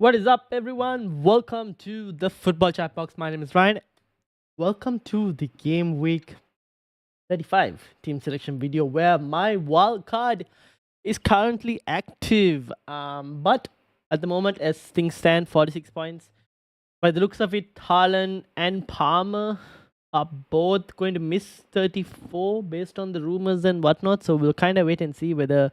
What is up, everyone? Welcome to the Football Chatbox. My name is Ryan. Welcome to the Game Week 35 team selection video where my wildcard is currently active. But at the moment, as things stand, 46 points. By the looks of it, Haaland and Palmer are both going to miss 34 based on the rumors and whatnot. So we'll kind of wait and see whether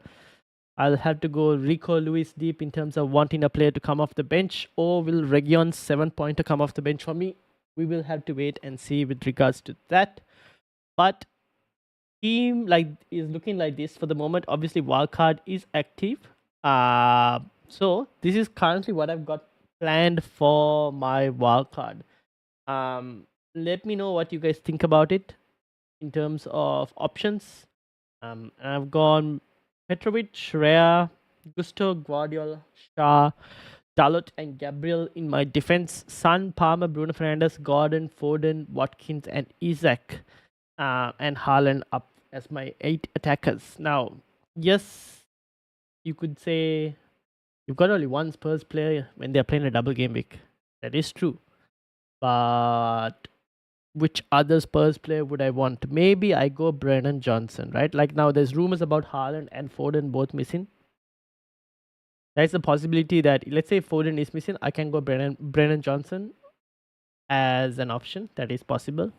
I'll have to go Rico Lewis deep in terms of wanting a player to come off the bench, or will Region's 7-pointer come off the bench for me? We will have to wait and see with regards to that. But team is looking like this for the moment. Obviously, wildcard is active. So this is currently what I've got planned for my wildcard. Let me know what you guys think about it in terms of options. I've gone Petrovic, Rea, Gusto, Guardiola, Shah, Dalot, and Gabriel in my defense. Son, Palmer, Bruno Fernandes, Gordon, Foden, Watkins, and Isaac. And Haaland up as my 8 attackers. Now, yes, you could say you've got only one Spurs player when they're playing a double game week. That is true. But which other Spurs player would I want? Maybe I go Brennan Johnson, right? Like now there's rumors about Haaland and Foden both missing. There's a possibility that, let's say Foden is missing, I can go Brennan Johnson as an option. That is possible.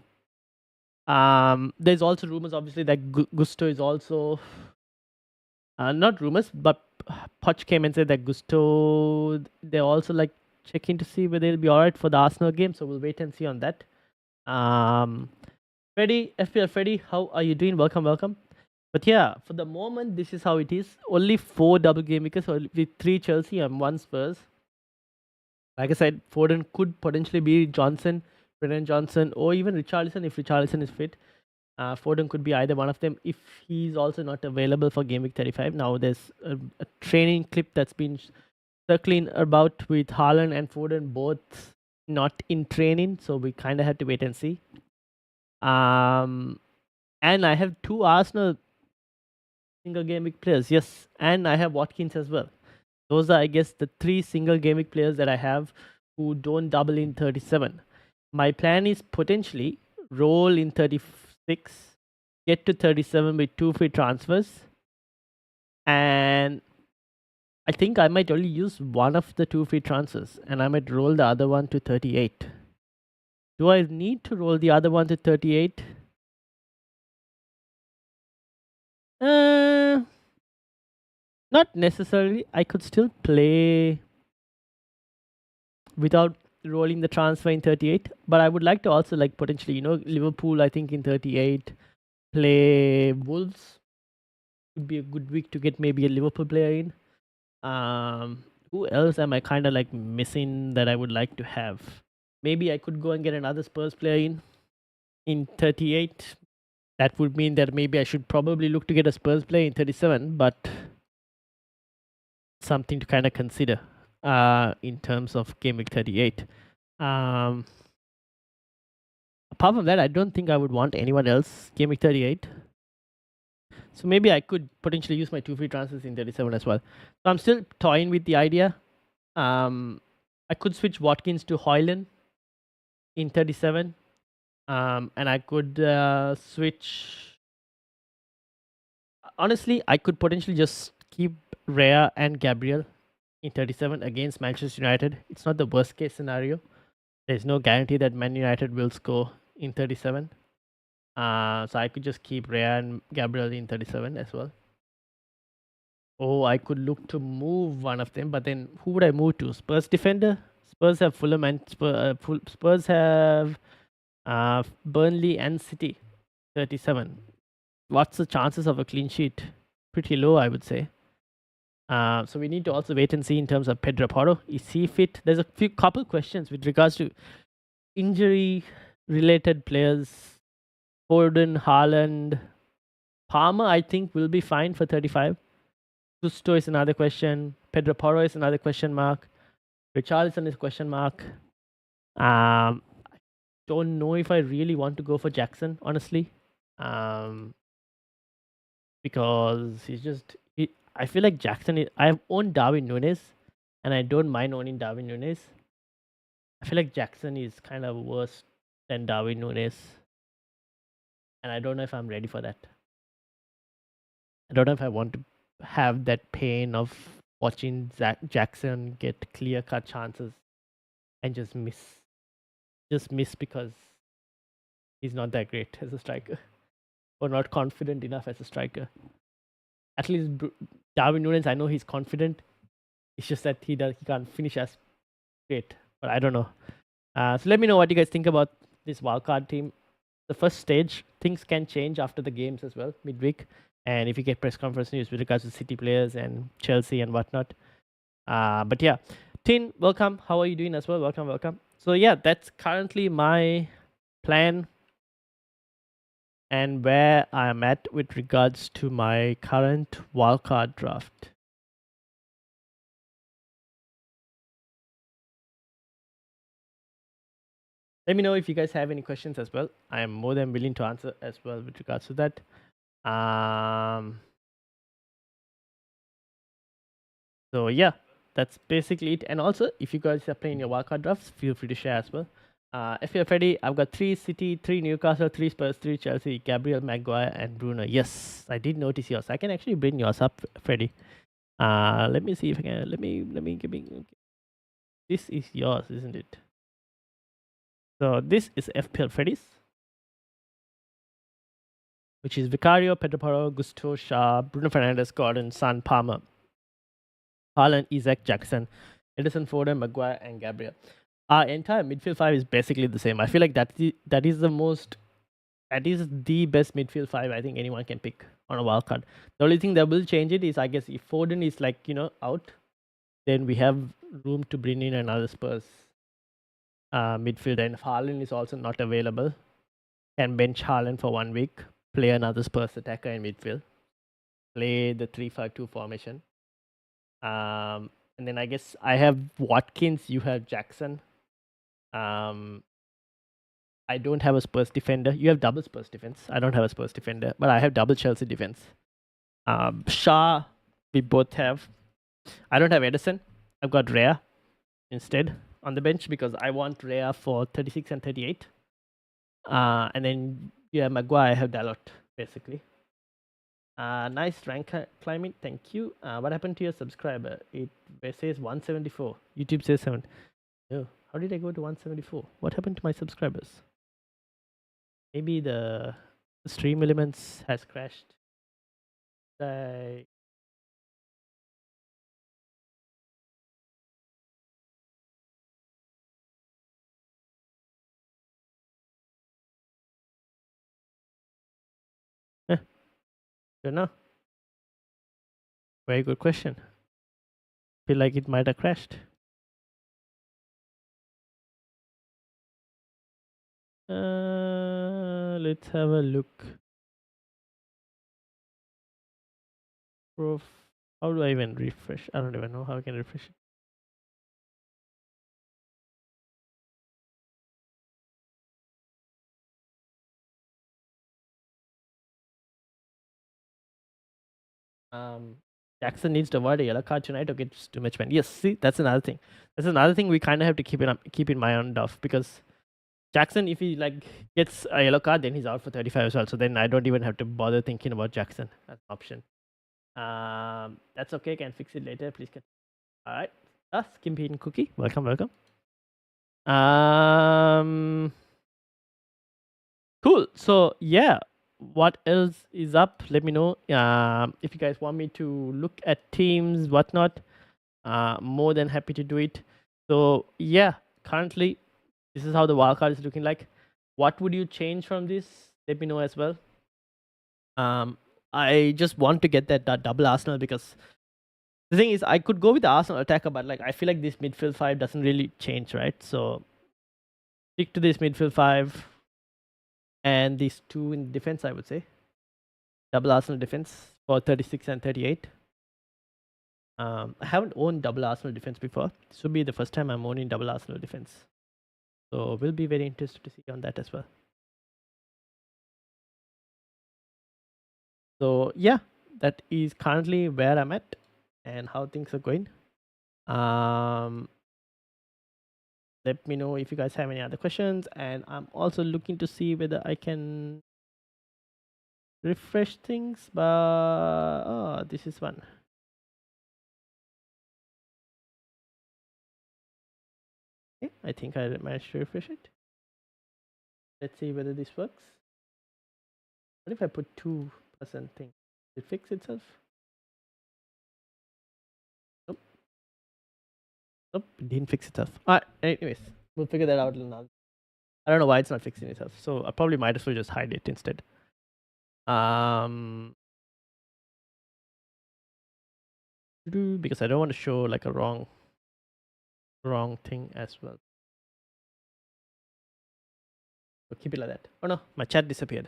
There's also rumors, obviously, that Gusto is also... not rumors, but Poch came and said that Gusto... They're also like checking to see whether it'll be alright for the Arsenal game. So we'll wait and see on that. Freddy, FPL Freddy, how are you doing? Welcome. But yeah, for the moment, this is how it is. Only 4 double game weekers, so with 3 Chelsea and 1 Spurs. Like I said, Foden could potentially be Johnson, Brennan Johnson, or even Richarlison if Richarlison is fit. Foden could be either one of them if he's also not available for Game Week 35. Now there's a training clip that's been circling about with Haaland and Foden both not in training, so we kind of had to wait and see. And I have 2 Arsenal single game week players, yes, and I have Watkins as well. Those are, I guess, the 3 single game week players that I have who don't double in 37. My plan is potentially roll in 36, get to 37 with 2 free transfers, and I think I might only use one of the 2 free transfers, and I might roll the other one to 38. Do I need to roll the other one to 38? Not necessarily. I could still play without rolling the transfer in 38, but I would like to also potentially, Liverpool, I think in 38, play Wolves. Would be a good week to get maybe a Liverpool player in. Who else am I kind of missing that I would like to have? Maybe I could go and get another Spurs player in 38. That would mean that maybe I should probably look to get a Spurs player in 37, but something to kind of consider in terms of Game Week 38. Apart from that, I don't think I would want anyone else Game Week 38. So maybe I could potentially use my 2 free transfers in 37 as well. So I'm still toying with the idea. I could switch Watkins to Højlund in 37. And I could switch... Honestly, I could potentially just keep Rea and Gabriel in 37 against Manchester United. It's not the worst case scenario. There's no guarantee that Man United will score in 37. So I could just keep Rea and Gabriel in 37 as well. Oh, I could look to move one of them, but then who would I move to? Spurs defender? Spurs have Fulham and Spurs have Burnley and City. 37. What's the chances of a clean sheet? Pretty low, I would say. So we need to also wait and see in terms of Pedro Porro. Is he fit? There's a couple questions with regards to injury-related players. Foden, Haaland, Palmer, I think will be fine for 35. Gusto is another question. Pedro Porro is another question mark. Richarlison is question mark. I don't know if I really want to go for Jackson, honestly. Because he's just... I feel like Jackson is... I've owned Darwin Núñez. and I don't mind owning Darwin Nunes. I feel like Jackson is kind of worse than Darwin Nunes, and I don't know if I'm ready for that. I don't know if I want to have that pain of watching Jackson get clear-cut chances and just miss because he's not that great as a striker or not confident enough as a striker. At least Darwin Nunes, I know he's confident. It's just that he can't finish as great. But I don't know. So let me know what you guys think about this wildcard team. The first stage, things can change after the games as well, midweek. And if you get press conference news with regards to City players and Chelsea and whatnot. But yeah, Tin, welcome. How are you doing as well? Welcome. So yeah, that's currently my plan and where I'm at with regards to my current wildcard draft. Let me know if you guys have any questions as well. I am more than willing to answer as well with regards to that. So yeah, that's basically it. And also, if you guys are playing your wildcard drafts, feel free to share as well. If you're ready, I've got 3 City, 3 Newcastle, 3 Spurs, 3 Chelsea, Gabriel, Maguire, and Bruno. Yes, I did notice yours. I can actually bring yours up, Freddy. Let me see if I can. Let me give me. Okay. This is yours, isn't it? So this is FPL Freddy's, which is Vicario, Pedro Porro, Gusto, Shaw, Bruno Fernandes, Gordon, Son, Palmer, Haaland, Isaac, Jackson, Edison, Foden, Maguire, and Gabriel. Our entire midfield five is basically the same. I feel like that is the best midfield five I think anyone can pick on a wild card. The only thing that will change it is, I guess, if Foden is out, then we have room to bring in another Spurs midfielder. And if Haaland is also not available, can bench Haaland for 1 week, play another Spurs attacker in midfield, play the 3-5-2 formation. And then I guess I have Watkins, you have Jackson. I don't have a Spurs defender. You have double Spurs defense. I don't have a Spurs defender, but I have double Chelsea defense. Shaw, we both have. I don't have Edison. I've got Rhea instead on the bench because I want Rhea for 36 and 38. And then yeah, Maguire, I have Dalot basically. Nice rank climbing. Thank you. What happened to your subscriber? It says 174. YouTube says 7. Oh, how did I go to 174? What happened to my subscribers? Maybe the stream elements has crashed. I don't know. Very good question. Feel like it might have crashed. Let's have a look. How do I even refresh? I don't even know how I can refresh it. Jackson needs to avoid a yellow card tonight or gets too much man. Yes, see, that's another thing. That's another thing we kind of have to keep in mind of, because Jackson, if he gets a yellow card, then he's out for 35 as well. So then I don't even have to bother thinking about Jackson as an option. That's okay. Can fix it later. Please. All right. Skimpy and Cookie. Welcome. Cool. So yeah, what else is up? Let me know. If you guys want me to look at teams, whatnot, more than happy to do it. So yeah, currently this is how the wildcard is looking like. What would you change from this? Let me know as well. I just want to get that double Arsenal, because the thing is, I could go with the Arsenal attacker, but I feel like this midfield five doesn't really change, right? So stick to this midfield five and these two in defense, I would say. Double Arsenal defense for 36 and 38. I haven't owned double Arsenal defense before. This will be the first time I'm owning double Arsenal defense. So we'll be very interested to see on that as well. So yeah, that is currently where I'm at and how things are going. Um, let me know if you guys have any other questions, and I'm also looking to see whether I can refresh things. But oh, this is one. Okay, I think I managed to refresh it. Let's see whether this works. What if I put 2% thing? Did it fix itself? Nope. Nope, it didn't fix itself. Alright, anyways, we'll figure that out now. I don't know why it's not fixing itself, so I probably might as well just hide it instead. Because I don't want to show like a wrong thing as well. So keep it like that. Oh no, my chat disappeared.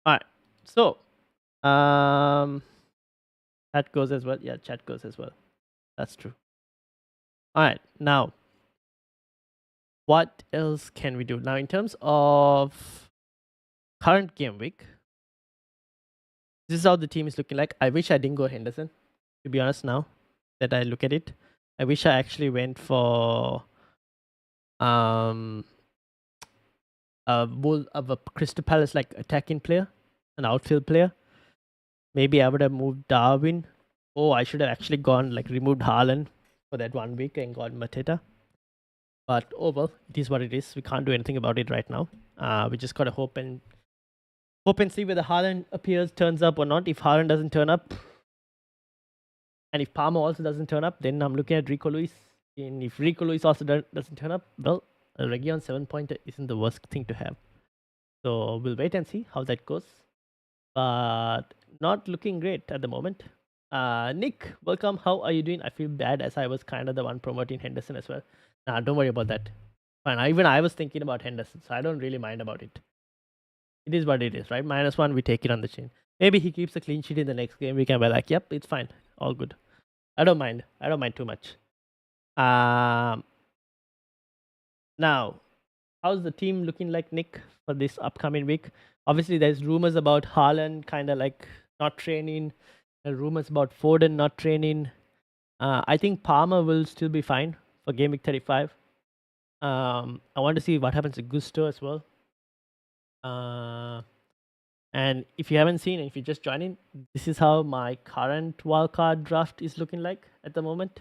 Alright, so chat goes as well. Yeah, chat goes as well. That's true. Alright, now what else can we do? Now in terms of current game week, this is how the team is looking like. I wish I didn't go Henderson, to be honest, now that I look at it. I wish I actually went for a Crystal Palace like attacking player, an outfield player. Maybe I would have moved Darwin. Oh, I should have actually gone like removed Haaland for that 1 week and got Mateta. But oh well, it is what it is. We can't do anything about it right now. We just gotta hope and see whether Haaland appears, turns up or not. If Haaland doesn't turn up, and if Palmer also doesn't turn up, then I'm looking at Rico Lewis. And if Rico Lewis also doesn't turn up, well, a Region 7-pointer isn't the worst thing to have. So we'll wait and see how that goes. But not looking great at the moment. Nick, welcome. How are you doing? I feel bad as I was kind of the one promoting Henderson as well. Nah, don't worry about that. Fine. Even I was thinking about Henderson, so I don't really mind about it. It is what it is, right? -1, we take it on the chin. Maybe he keeps a clean sheet in the next game. We can be like, yep, it's fine. All good. I don't mind. I don't mind too much. Now, how's the team looking like, Nick, for this upcoming week? Obviously, there's rumors about Haaland kind of like not training. There are rumors about Foden not training. I think Palmer will still be fine for game week 35. I want to see what happens to Gusto as well. And if you haven't seen, if you're just joining, this is how my current wildcard draft is looking like at the moment.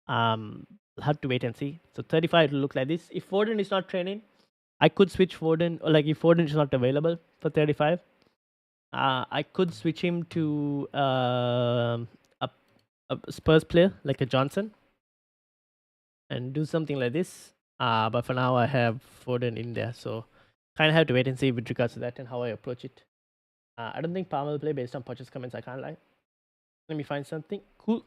I'll have to wait and see. So 35 will look like this. If Foden is not training, I could switch Foden, or like if Foden is not available for 35, I could switch him to a Spurs player like a Johnson and do something like this. But for now, I have Foden in there, so kind of have to wait and see with regards to that and how I approach it. I don't think Palmer will play based on Poch's comments. I can't lie. Let me find something cool.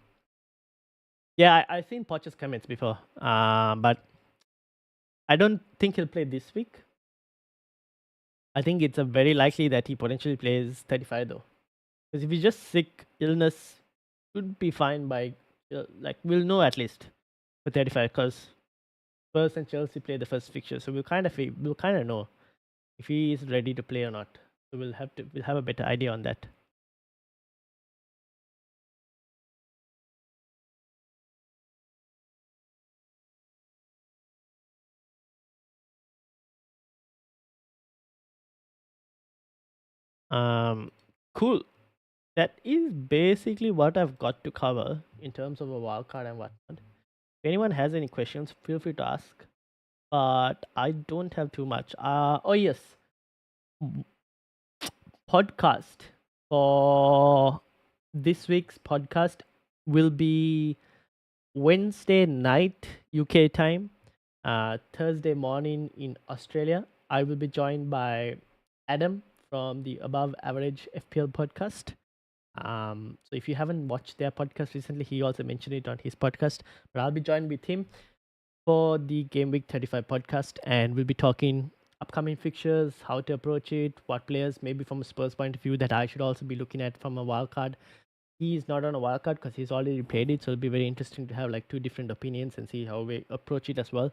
Yeah, I've seen Poch's comments before, but I don't think he'll play this week. I think it's a very likely that he potentially plays 35 though, because if he's just sick, illness, should be fine by like we'll know at least for 35 because Spurs and Chelsea play the first fixture, so we'll kind of know if he is ready to play or not. So we'll have a better idea on that. Cool. That is basically what I've got to cover in terms of a wildcard and whatnot. If anyone has any questions, feel free to ask. But I don't have too much. Oh yes, podcast for this week's podcast will be Wednesday night UK time, Thursday morning in Australia. I will be joined by Adam from the Above Average FPL podcast. So if you haven't watched their podcast recently, he also mentioned it on his podcast. But I'll be joined with him for the Game Week 35 podcast, and we'll be talking upcoming fixtures, how to approach it, what players maybe from a Spurs point of view that I should also be looking at from a wildcard. He's not on a wildcard because he's already played it, so it'll be very interesting to have like two different opinions and see how we approach it as well.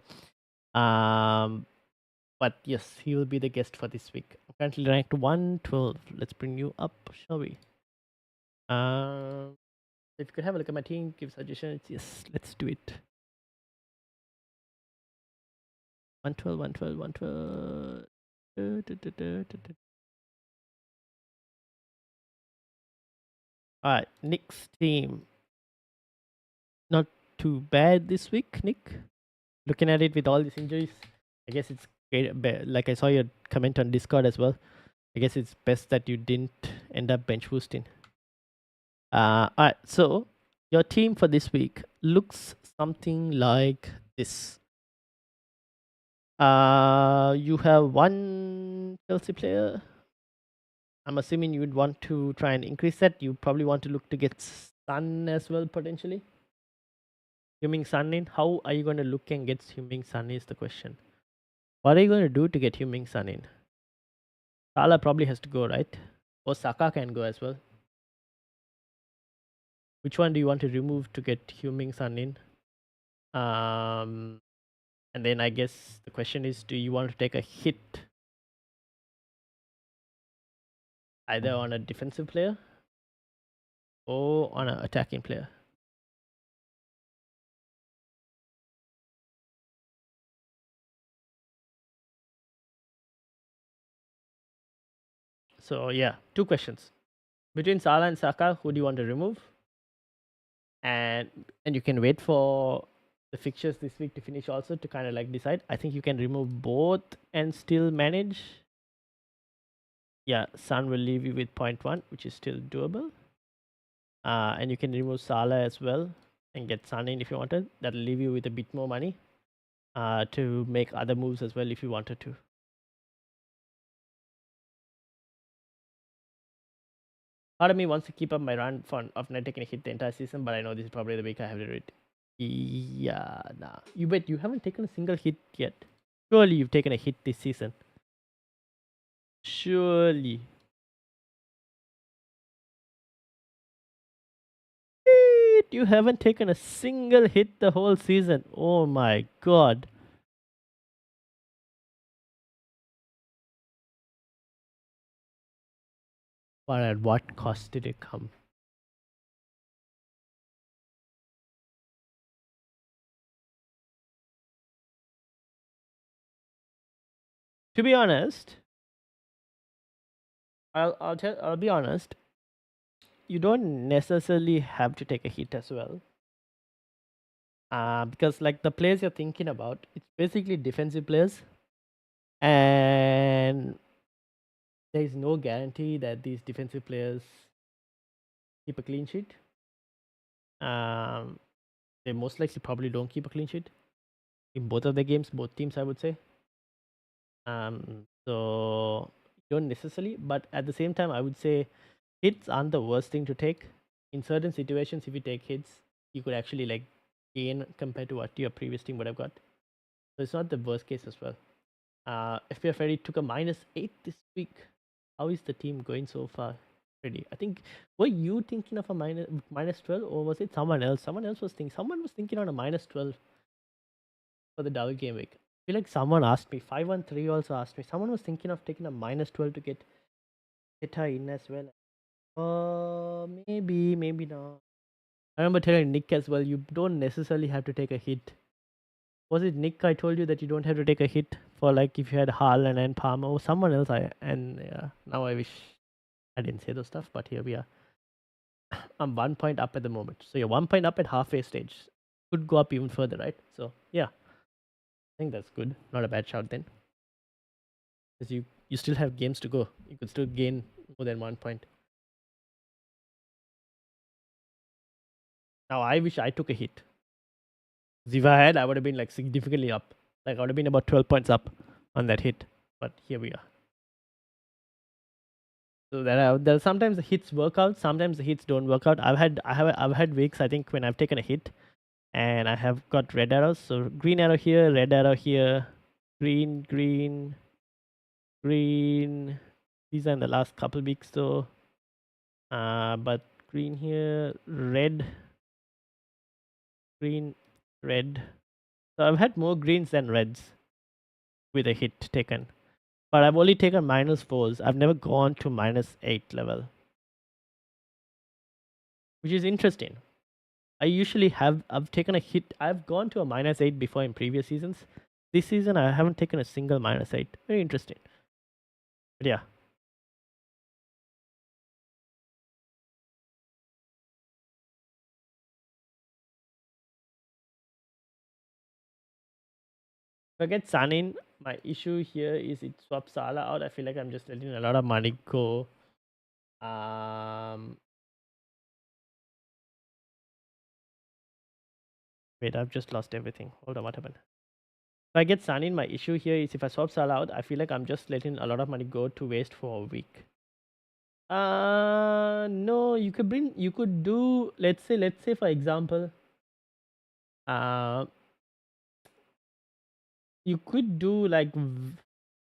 But yes, he will be the guest for this week. I'm currently ranked 112. Let's bring you up, shall we? If you could have a look at my team, give suggestions. Yes, let's do it. 112, 112, 112. Alright, Nick's team. Not too bad this week, Nick. Looking at it with all these injuries, I guess it's great. Like I saw your comment on Discord as well. I guess it's best that you didn't end up bench boosting. Alright, so your team for this week looks something like this. You have one Chelsea player. I'm assuming you would want to try and increase that. You probably want to look to get Sun as well, potentially. Huming Sun in. How are you going to look and get Huming Sun is the question. What are you going to do to get Huming Sun in? Salah probably has to go, right? Or Saka can go as well. Which one do you want to remove to get Huming Sun in? And then I guess the question is, do you want to take a hit either on a defensive player or on an attacking player? So yeah, two questions. Between Salah and Saka, who do you want to remove? And you can wait for the fixtures this week to finish also to kind of like decide. I think you can remove both and still manage. Yeah, Sun will leave you with 0.1, which is still doable. And you can remove Salah as well and get Sun in if you wanted. That'll leave you with a bit more money to make other moves as well if you wanted to. Part of me wants to keep up my run of not taking a hit the entire season, but I know this is probably the week I have to do it. Yeah, nah. You bet you haven't taken a single hit yet. Surely you've taken a hit this season. Surely. You haven't taken a single hit the whole season. Oh my god. But at what cost did it come? To be honest, I'll be honest. You don't necessarily have to take a hit as well. Because like the players you're thinking about, it's basically defensive players. And there is no guarantee that these defensive players keep a clean sheet. They most likely probably don't keep a clean sheet in both of the games, both teams, I would say. So don't necessarily, but at the same time, I would say hits aren't the worst thing to take. In certain situations, if you take hits, you could actually like gain compared to what your previous team would have got. So it's not the worst case as well. FPL Freddy took a -8 this week. How is the team going so far, Freddy? I think were you thinking of a -12 or was it someone else? Someone was thinking on a -12 for the double game week. I feel like someone asked me. 513 also asked me. Someone was thinking of taking a -12 to get Hita in as well. Maybe not. I remember telling Nick as well, you don't necessarily have to take a hit. Was it Nick? I told you that you don't have to take a hit for like if you had Haaland and Palmer or someone else. Yeah, now I wish I didn't say those stuff, but here we are. I'm 1 point up at the moment. So you're 1 point up at halfway stage. Could go up even further, right? So yeah, I think that's good. Not a bad shout then. Because you still have games to go. You could still gain more than 1 point. Now I wish I took a hit. If I had, I would have been like significantly up. Like I would have been about 12 points up on that hit. But here we are. So there sometimes the hits work out, sometimes the hits don't work out. I've had weeks I think when I've taken a hit and I have got red arrows. So green arrow here, red arrow here, green, green, green. These are in the last couple weeks though. But green here, red, green, red. So I've had more greens than reds with a hit taken. But I've only taken -4s. I've never gone to -8 level. Which is interesting. I usually I've taken a hit. I've gone to a -8 before in previous seasons. This season I haven't taken a single -8. Very interesting. But yeah. If I get Sun in, my issue here is it swaps Salah out. I feel like I'm just letting a lot of money go. Um Wait, I've just lost everything. Hold on, what happened? If I get Sun in, my issue here is if I swap Salah out, I feel like I'm just letting a lot of money go to waste for a week. No, you could do, let's say for example, uh, you could do like, do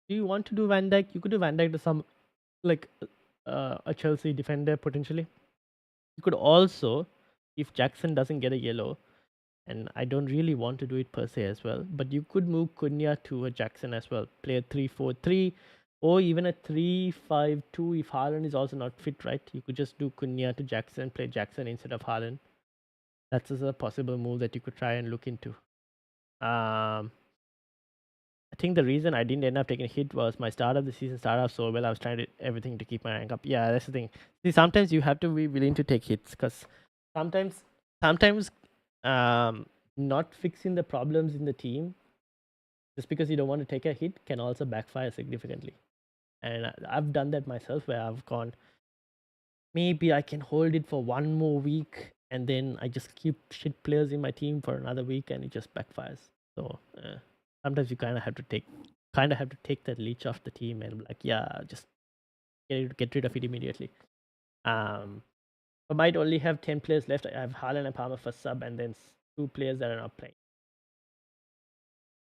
you want to do Van Dijk? You could do Van Dijk to some, like, a Chelsea defender potentially. You could also, if Jackson doesn't get a yellow, and I don't really want to do it per se as well, but you could move Cunha to a Jackson as well. Play a 3-4-3 or even a 3-5-2 if Haaland is also not fit, right? You could just do Cunha to Jackson, play Jackson instead of Haaland. That's a possible move that you could try and look into. I think the reason I didn't end up taking a hit was my start of the season started off so well. I was trying to everything to keep my rank up. Yeah, that's the thing. See, sometimes you have to be willing to take hits because sometimes, um, not fixing the problems in the team just because you don't want to take a hit can also backfire significantly. And I've done that myself where I've gone, maybe I can hold it for one more week and then I just keep shit players in my team for another week and it just backfires. So sometimes you kind of have to take that leech off the team and be like, yeah, just get rid of it immediately. I might only have 10 players left. I have Haaland and Palmer for sub and then two players that are not playing.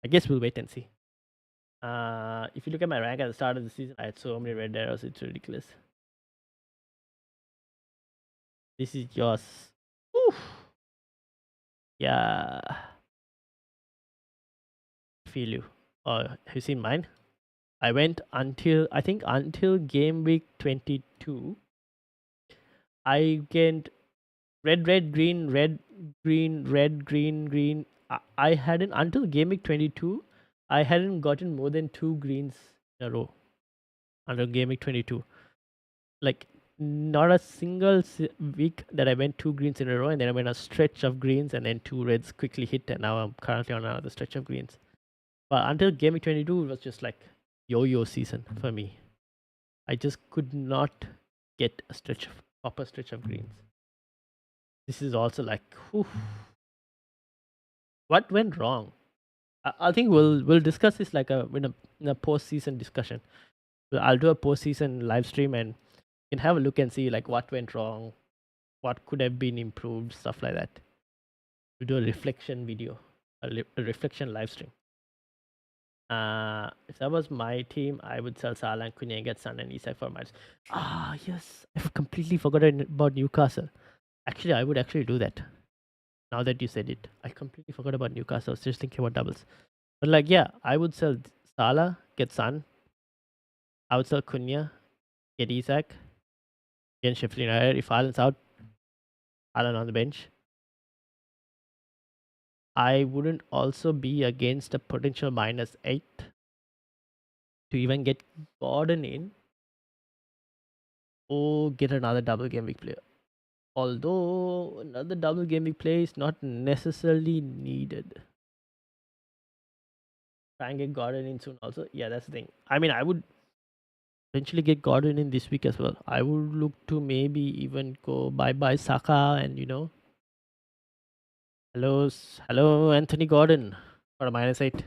I guess we'll wait and see. If you look at my rank at the start of the season, I had so many red arrows, it's ridiculous. This is yours. Oof. Yeah. Feel you. Have you seen mine? I went until game week 22. I get red, red, green, red, green, green. I hadn't until game week 22. I hadn't gotten more than 2 greens in a row until game week 22. Like not a single week that I went 2 greens in a row, and then I went a stretch of greens, and then 2 reds quickly hit, and now I'm currently on another stretch of greens. But until game week 22, it was just like yo-yo season for me. I just could not get a proper stretch of greens. This is also like, whew, what went wrong? I think we'll discuss this like in a post season discussion. I'll do a post season live stream and you can have a look and see like what went wrong, what could have been improved, stuff like that. We do a reflection video, a reflection live stream. If that was my team, I would sell Salah and Cunha and get Son and Isak for match. Yes, I've completely forgotten about Newcastle. Actually, I would actually do that. Now that you said it, I completely forgot about Newcastle. I was just thinking about doubles. But like, yeah, I would sell Salah, get Son. I would sell Cunha, get Isak, get Sheffield United. If Haaland's out, Haaland on the bench. I wouldn't also be against a potential -8 to even get Gordon in or get another double game week player. Although another double game week player is not necessarily needed. Try and get Gordon in soon also. Yeah, that's the thing. I mean, I would eventually get Gordon in this week as well. I would look to maybe even go bye Saka and hello Anthony Gordon for a -8.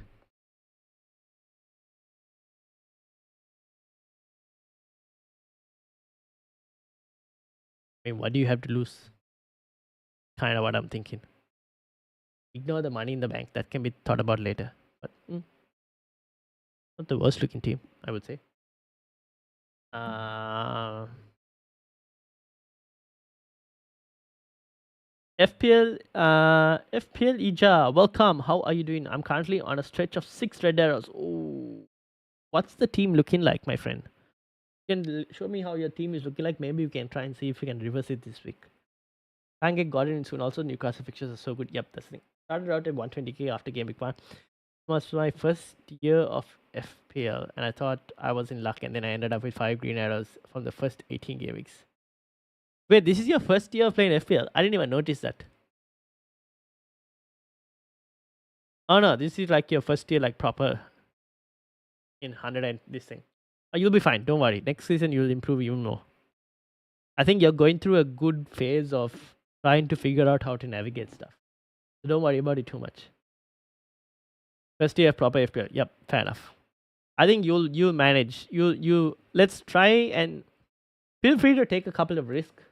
I mean, what do you have to lose? Kind of what I'm thinking. Ignore the money in the bank. That can be thought about later. But not the worst looking team, I would say. FPL Ija, welcome. How are you doing? I'm currently on a stretch of 6 red arrows. Oh, what's the team looking like, my friend? You can show me how your team is looking like. Maybe you can try and see if you can reverse it this week. Can't get Gordon in soon. Also, Newcastle fixtures are so good. Yep, that's the thing. Started out at 120k after game week 1. It was my first year of FPL, and I thought I was in luck, and then I ended up with 5 green arrows from the first 18 game weeks. Wait, this is your first year of playing FPL? I didn't even notice that. Oh no, this is like your first year, like proper in 100 and this thing. Oh, you'll be fine. Don't worry. Next season, you'll improve even more. I think you're going through a good phase of trying to figure out how to navigate stuff. So don't worry about it too much. First year of proper FPL. Yep, fair enough. I think you'll manage. You let's try and feel free to take a couple of risks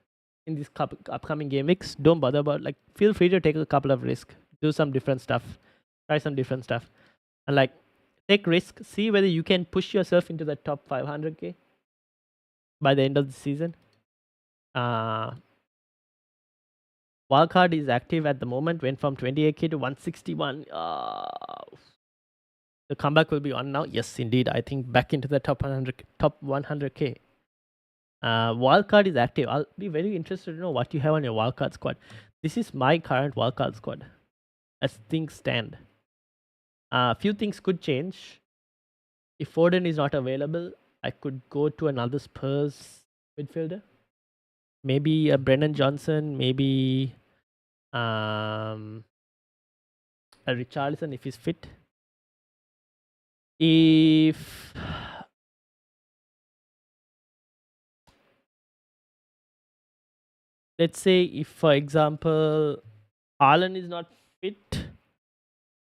in this upcoming game weeks. Don't bother about like feel free to take a couple of risks. Do some different stuff. Try some different stuff. And like take risk. See whether you can push yourself into the top 500k by the end of the season. Wildcard is active at the moment. Went from 28k to 161. The comeback will be on now. Yes, indeed. I think back into the top 100k. Wildcard is active. I'll be very interested to know what you have on your wildcard squad. This is my current wildcard squad as things stand. A few things could change. If Foden is not available, I could go to another Spurs midfielder. Maybe a Brennan Johnson, maybe a Richarlison if he's fit. If let's say if for example Haaland is not fit,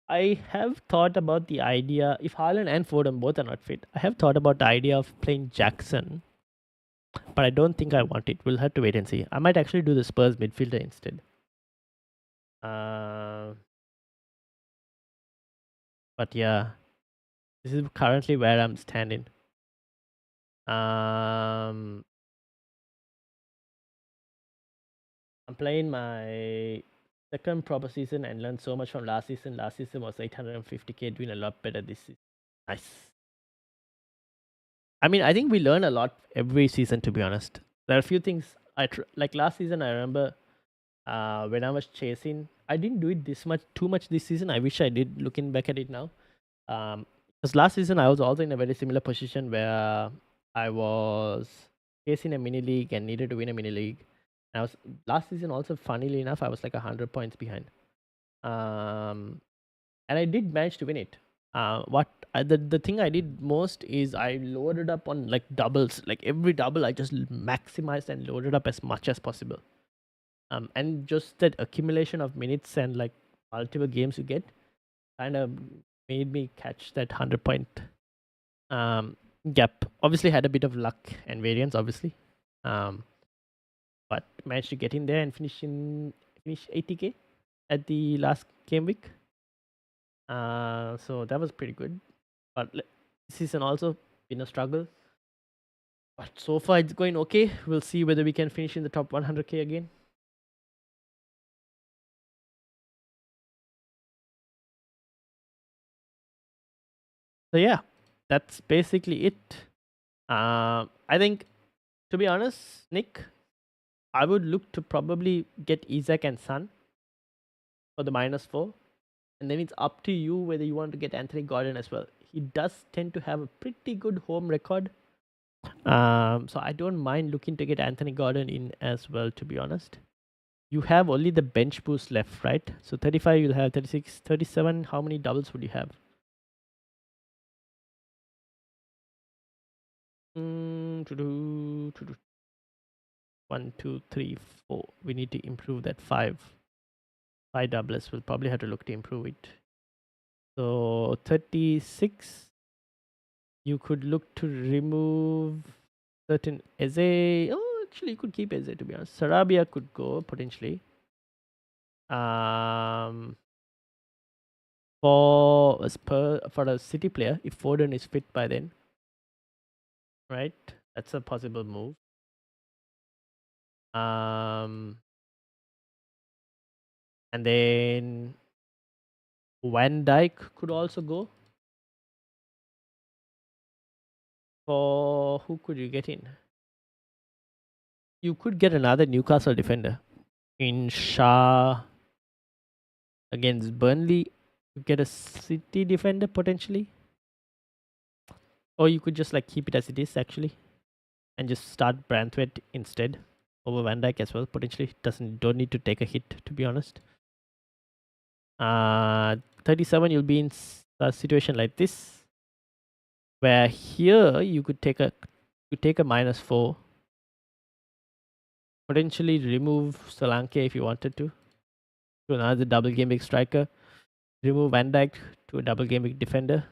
I have thought about the idea, if Haaland and Foden both are not fit, I have thought about the idea of playing Jackson, but I don't think I want it. We'll have to wait and see. I might actually do the Spurs midfielder instead. But yeah, this is currently where I'm standing. I'm playing my second proper season and learned so much from last season. Last season was 850k, doing a lot better this season. Nice. I mean, I think we learn a lot every season, to be honest. There are a few things like last season. I remember when I was chasing, I didn't do it too much this season. I wish I did. Looking back at it now, because last season I was also in a very similar position where I was chasing a mini league and needed to win a mini league. And I was last season also, funnily enough, I was like 100 points behind, and I did manage to win it. The thing I did most is I loaded up on like doubles. Like every double, I just maximized and loaded up as much as possible. And just that accumulation of minutes and like multiple games you get kind of made me catch that 100 point gap. Obviously, had a bit of luck and variance, obviously, but managed to get in there and finish 80k at the last game week. So that was pretty good. But this season also been a struggle. But so far it's going okay. We'll see whether we can finish in the top 100k again. So yeah, that's basically it. I think, to be honest, Nick, I would look to probably get Isaac and Son for the -4. And then it's up to you whether you want to get Anthony Gordon as well. He does tend to have a pretty good home record. So I don't mind looking to get Anthony Gordon in as well, to be honest. You have only the bench boost left, right? So 35, you'll have 36, 37. How many doubles would you have? 1, 2, 3, 4. We need to improve that 5. 5 doubles. We'll probably have to look to improve it. So 36. You could look to remove certain Eze. Oh, actually, you could keep Eze, to be honest. Sarabia could go potentially. For a City player, if Foden is fit by then, right? That's a possible move. And then Van Dijk could also go. For who could you get in? You could get another Newcastle defender. in Shah against Burnley. You get a City defender potentially, or you could just like keep it as it is actually, and just start Branthwaite instead over Van Dijk as well. Potentially don't need to take a hit, to be honest. 37, you'll be in a situation like this, where here you could take a -4, potentially remove Solanke if you wanted to another double game week striker, remove Van Dijk to a double game week defender,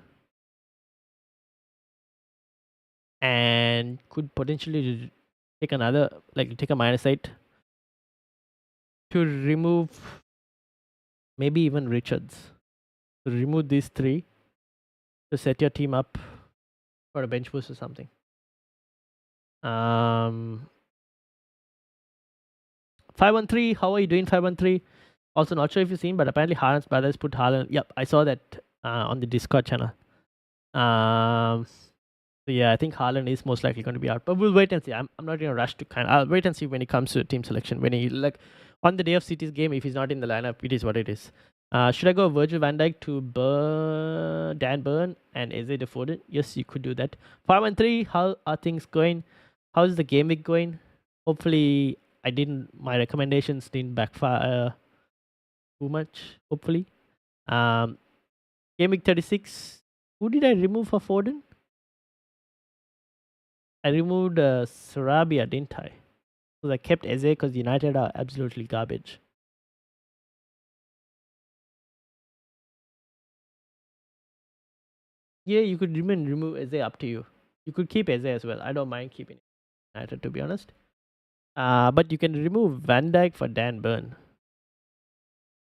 and could potentially take another, like take a -8 to remove maybe even Richards. To remove these three to set your team up for a bench boost or something. 513, how are you doing? 513. Also, not sure if you've seen, but apparently Haaland's brothers put Haaland. Yep, I saw that on the Discord channel. So yeah, I think Haaland is most likely going to be out, but we'll wait and see. I'm not in a rush to I'll wait and see when it comes to team selection. When he like on the day of City's game, if he's not in the lineup, it is what it is. Should I go Virgil van Dijk to Dan Burn and Eze de Foden? Yes, you could do that. 5-3. How are things going? How's the game week going? Hopefully, my recommendations didn't backfire too much. Hopefully, game week 36. Who did I remove for Foden? I removed Sarabia, didn't I? So I kept Eze because United are absolutely garbage. Yeah, you could remove Eze, up to you. You could keep Eze as well. I don't mind keeping United, to be honest. But you can remove Van Dijk for Dan Burn.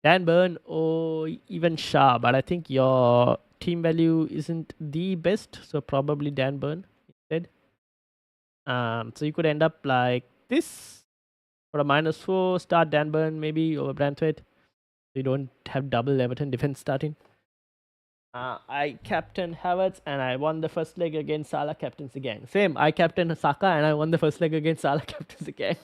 Dan Burn or even Shah, but I think your team value isn't the best, so probably Dan Burn instead. So you could end up like this for a -4, start Dan Burn maybe over Branthwaite. So you don't have double Everton defense starting. I captained Havertz and I won the first leg against Salah captains again. Same, I captained Saka and I won the first leg against Salah captains again.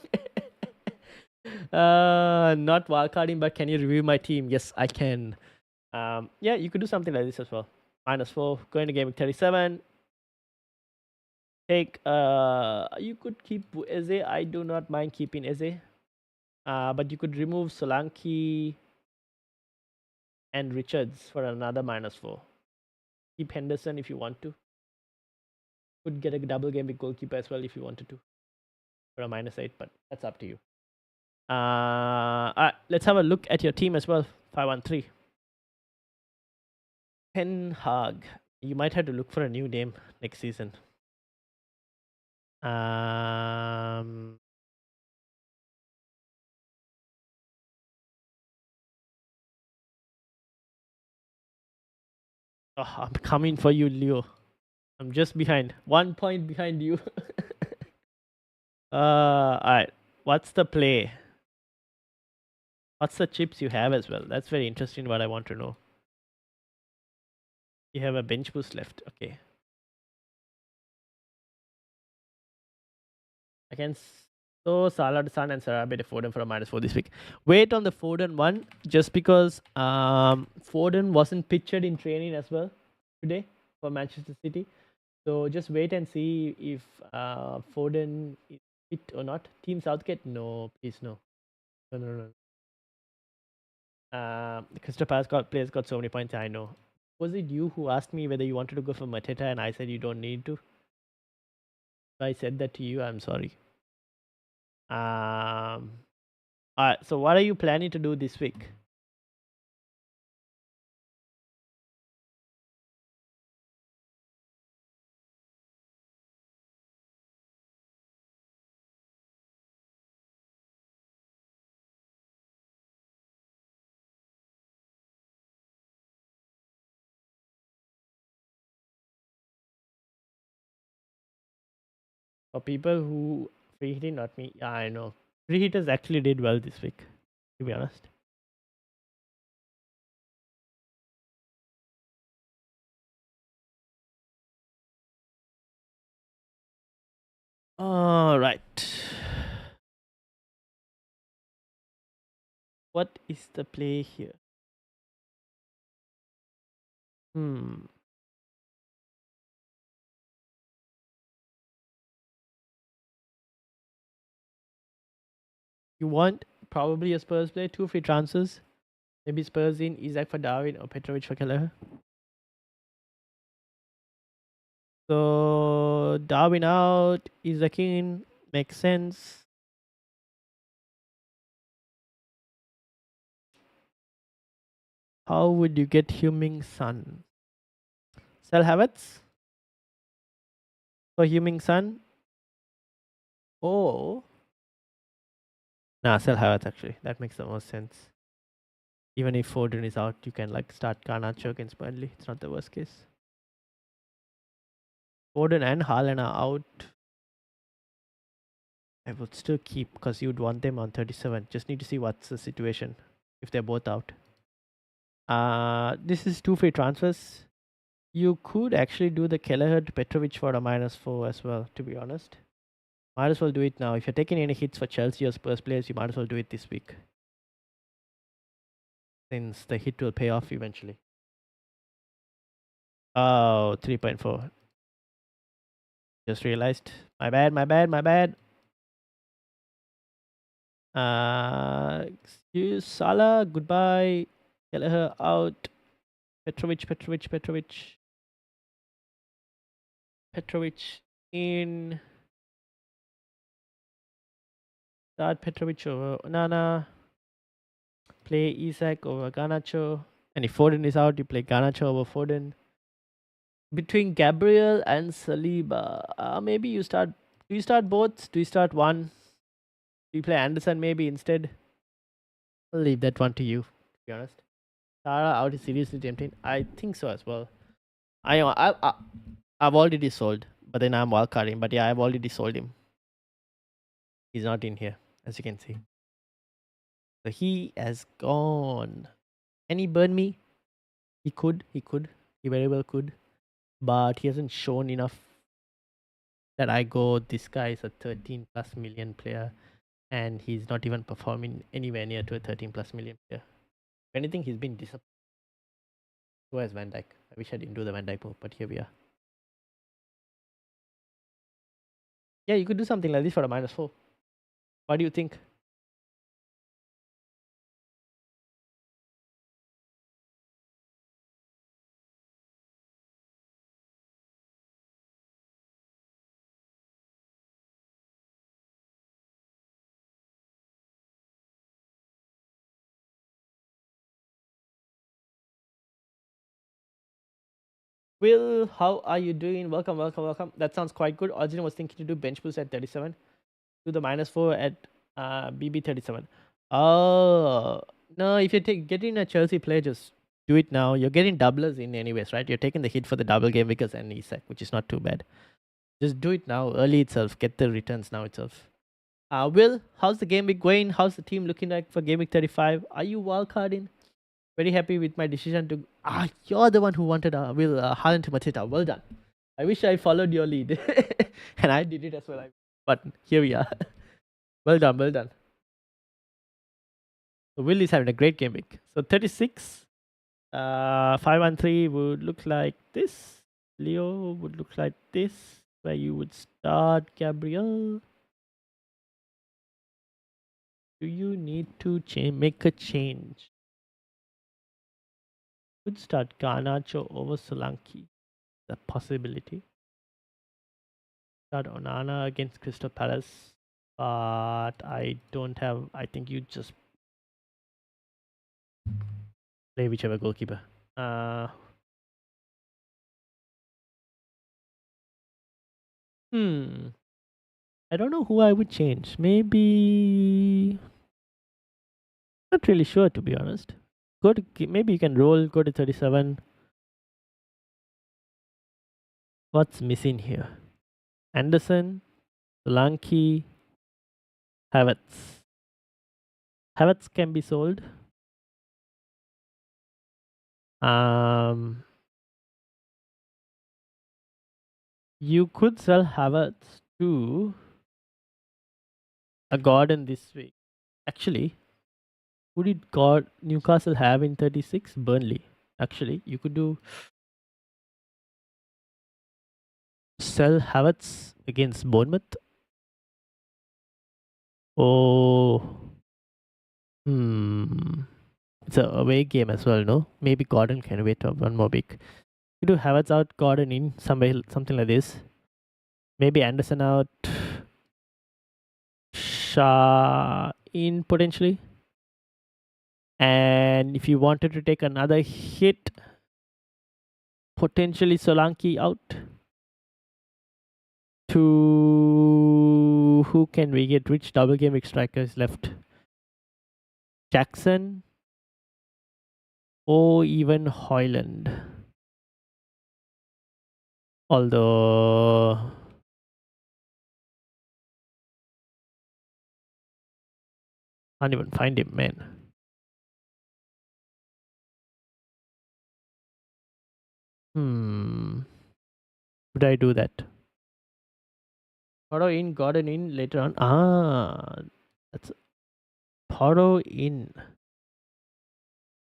Not wildcarding, but can you review my team? Yes, I can. Yeah, you could do something like this as well. -4, going to game 37. Take you could keep Eze. I do not mind keeping Eze. But you could remove Solanke and Richards for another -4. Keep Henderson if you want to. Could get a double game with goalkeeper as well if you wanted to for a -8, but that's up to you. Let's have a look at your team as well. 513. Ten Hag. You might have to look for a new name next season. Oh, I'm coming for you, Leo. I'm just behind. 1 point behind you. Alright. What's the play? What's the chips you have as well? That's very interesting, what I want to know. You have a bench boost left. Okay. Against Salah, Son, and Sarabia, Foden for a -4 this week. Wait on the Foden one, just because Foden wasn't pictured in training as well today for Manchester City. So just wait and see if Foden is fit or not. Team Southgate, no, please no. No. The Crystal Palace players got so many points. I know. Was it you who asked me whether you wanted to go for Mateta, and I said you don't need to? If I said that to you, I'm sorry. So what are you planning to do this week? For people who free hitting, not me. Yeah, I know. Free hitters actually did well this week, to be honest. All right. What is the play here? Hmm. You want probably a Spurs play, 2 free transfers. Maybe Spurs in Isaac for Darwin or Petrovic for Kelleher. So Darwin out, Isaac in, makes sense. How would you get Huming Sun? Sell Havertz for Huming Sun? Oh, nah, sell Havertz actually. That makes the most sense. Even if Foden is out, you can like start Garnacho against Burnley. It's not the worst case. Foden and Haaland are out. I would still keep because you'd want them on 37. Just need to see what's the situation if they're both out. This is 2 free transfers. You could actually do the Kelleher to Petrovic for a -4 as well, to be honest. Might as well do it now. If you're taking any hits for Chelsea or Spurs players, you might as well do it this week. Since the hit will pay off eventually. Oh, 3.4. Just realized. My bad, my bad, my bad. Excuse Salah, goodbye. Kelleher out. Petrovic in. Start Petrovic over Onana. Play Isak over Garnacho. And if Foden is out, you play Garnacho over Foden. Between Gabriel and Saliba, maybe you start. Do you start both? Do you start one? Do you play Anderson maybe instead? I'll leave that one to you, to be honest. Tara out is seriously tempting. I think so as well. I've already sold, but then I'm wildcarding. But yeah, I've already sold him. He's not in here, as you can see. So he has gone. Can he burn me? He could. He could. He very well could. But he hasn't shown enough that I go, this guy is a 13 plus million player and he's not even performing anywhere near to a 13 plus million player. If anything, he's been disappointed. So has Van Dijk. I wish I didn't do the Van Dijk move, but here we are. Yeah, you could do something like this for a -4. What do you think? Will, how are you doing? Welcome, welcome, welcome. That sounds quite good. Arjun was thinking to do bench boost at 37. Do the -4 at BB 37. Oh, no, if you're getting a Chelsea player, just do it now. You're getting doublers in anyways, right? You're taking the hit for the double game because and Isak, which is not too bad. Just do it now, early itself. Get the returns now itself. Will, how's the game week going? How's the team looking like for Game Week 35? Are you wildcarding? Very happy with my decision to. You're the one who wanted Will Haaland to Mateta. Well done. I wish I followed your lead, and I did it as well. But here we are. Well done, well done. So Will is having a great game week. So 36, 513 would look like this. Leo would look like this, where you would start Gabriel. Do you need to make a change? Could start Garnacho over Solanke. The possibility. Start Onana against Crystal Palace. But I don't have. I think you just play whichever goalkeeper. I don't know who I would change. Maybe. Not really sure, to be honest. Maybe you can roll. Go to 37. What's missing here? Anderson, Solanke, Havertz. Havertz can be sold. You could sell Havertz to a Gordon this week. Actually, Who did God Newcastle have in 36? Burnley. Actually, you could do sell Havertz against Bournemouth. Oh, it's a away game as well, no? Maybe Gordon can wait one more week. You do Havertz out, Gordon in, something like this. Maybe Anderson out, Shah in potentially. And if you wanted to take another hit, potentially Solanke out. To who can we get? Which double game strikers left? Jackson or even Hoyland? Although can't even find him, man. Should I do that? Poro in, Gordon in later on. That's Poro in.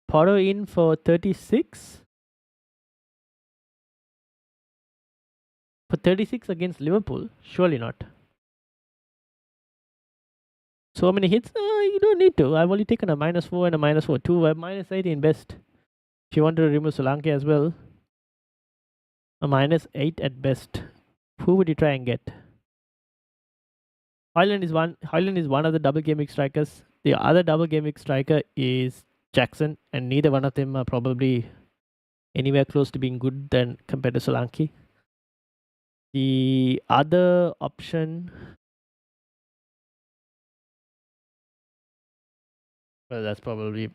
Poro in for 36. For 36 against Liverpool? Surely not. So many hits? You don't need to. I've only taken a -4 and a -4. 2, -80 in best. If you want to remove Solanke as well, a -8 at best. Who would you try and get? Hoyland is one of the double game week strikers. The other double game week striker is Jackson, and neither one of them are probably anywhere close to being good than compared to Solanke. The other option, well, that's probably,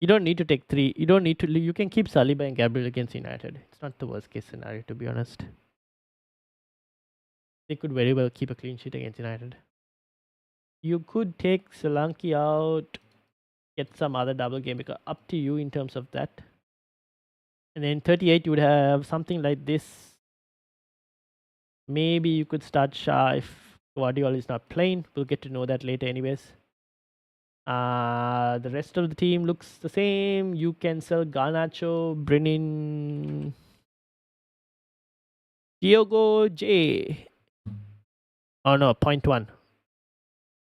you don't need to take 3. You don't need to. You can keep Saliba and Gabriel against United. It's not the worst case scenario, to be honest. They could very well keep a clean sheet against United. You could take Solanke out, get some other double game because up to you in terms of that. And then 38, you would have something like this. Maybe you could start Shah if Guardiola is not playing. We'll get to know that later, anyways. The rest of the team looks the same. You can sell Garnacho, bring in Diogo J. Oh no, 0.1.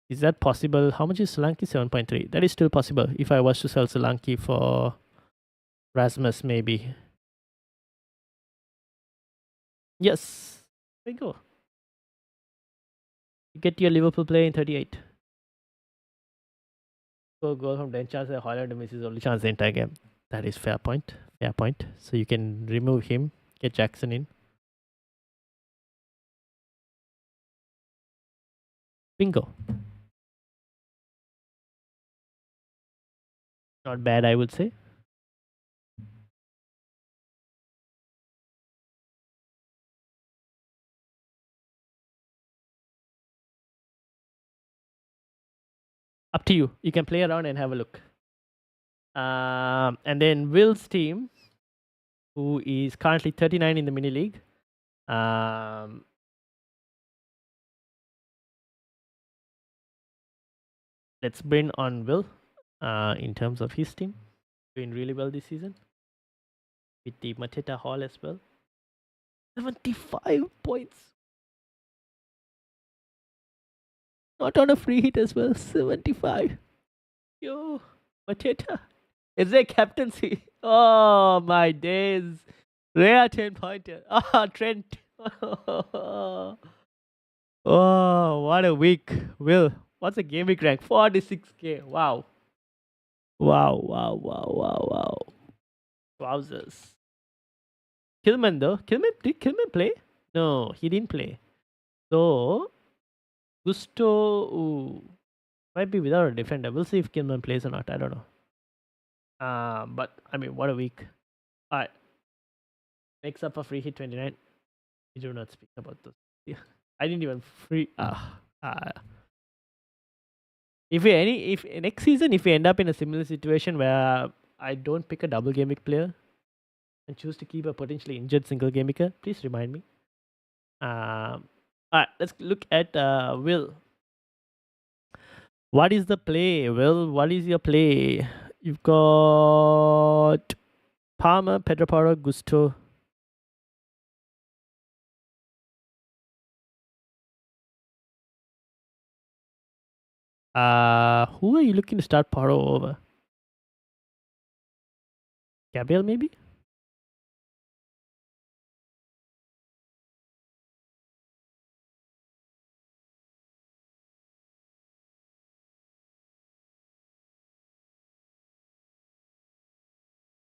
Is that possible? How much is Solanke? 7.3. That is still possible if I was to sell Solanke for Rasmus, maybe. Yes. There we go. You get your Liverpool player in 38. Goal from Denchas and Hoyland misses his only chance the entire game. That is fair point. Fair point. So you can remove him, get Jackson in. Bingo. Not bad, I would say. Up to you. You can play around and have a look. And then Will's team, who is currently 39 in the mini league. Let's bring on Will in terms of his team. Doing really well this season. With the Mateta Hall as well. 75 points. Not on a free hit as well. 75. Yo, Mateta. Is there captaincy? Oh, my days. Rare 10-pointer. Trent. Oh, what a week. Will, what's the game week rank? 46k. Wow. Wow. Wowzers. Kilman though. Did Kilman play? No, he didn't play. So, Gusto might be without a defender. We'll see if Kilman plays or not. I don't know. But I mean, what a week. Alright. Makes up a free hit 29. We do not speak about those. Yeah. I didn't even free. If next season, if we end up in a similar situation where I don't pick a double game week player and choose to keep a potentially injured single game weeker, please remind me. Alright, let's look at Will. What is the play? Well, what is your play? You've got Palmer, Pedro Porro, Gusto. Who are you looking to start Porro over? Gabriel, maybe?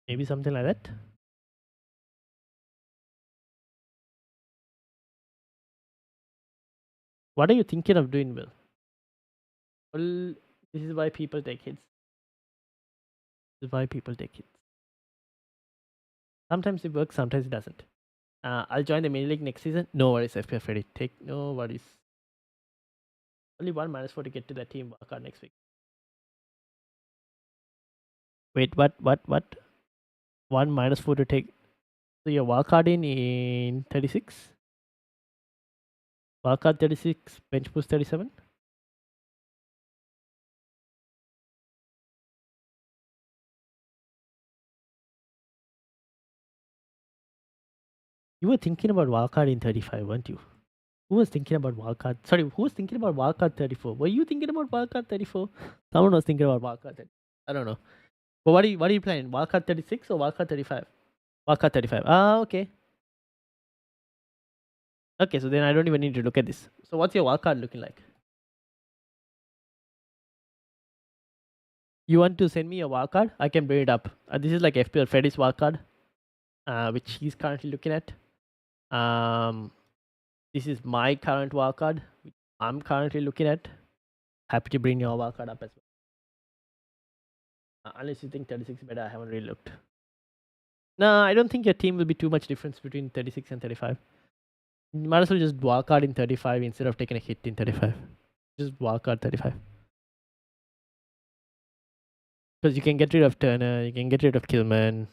Maybe something like that. What are you thinking of doing, Will? Well, this is why people take hits. This is why people take hits. Sometimes it works, sometimes it doesn't. I'll join the mini league next season. No worries, FPL Freddy. Take no worries. Only one -4 to get to that team workout next week. Wait, what? 1 -4 to take. So you're wildcard in 36? Wildcard 36, bench boost 37? You were thinking about wildcard in 35, weren't you? Who was thinking about wildcard? Sorry, who was thinking about wildcard 34? Were you thinking about wildcard 34? Someone was thinking about wildcard 30. I don't know. But what are you playing? Wildcard 36 or wildcard 35? Wildcard 35. Ah, okay. Okay, so then I don't even need to look at this. So what's your wildcard looking like? You want to send me a wildcard? I can bring it up. This is like FPL Freddy's wildcard, which he's currently looking at. This is my current wildcard, which I'm currently looking at. Happy to bring your wildcard up as well. Unless you think 36 is better, I haven't really looked. No, I don't think your team will be too much difference between 36 and 35. You might as well just wildcard in 35 instead of taking a hit in 35. Just wildcard 35. Because you can get rid of Turner, you can get rid of Kilman.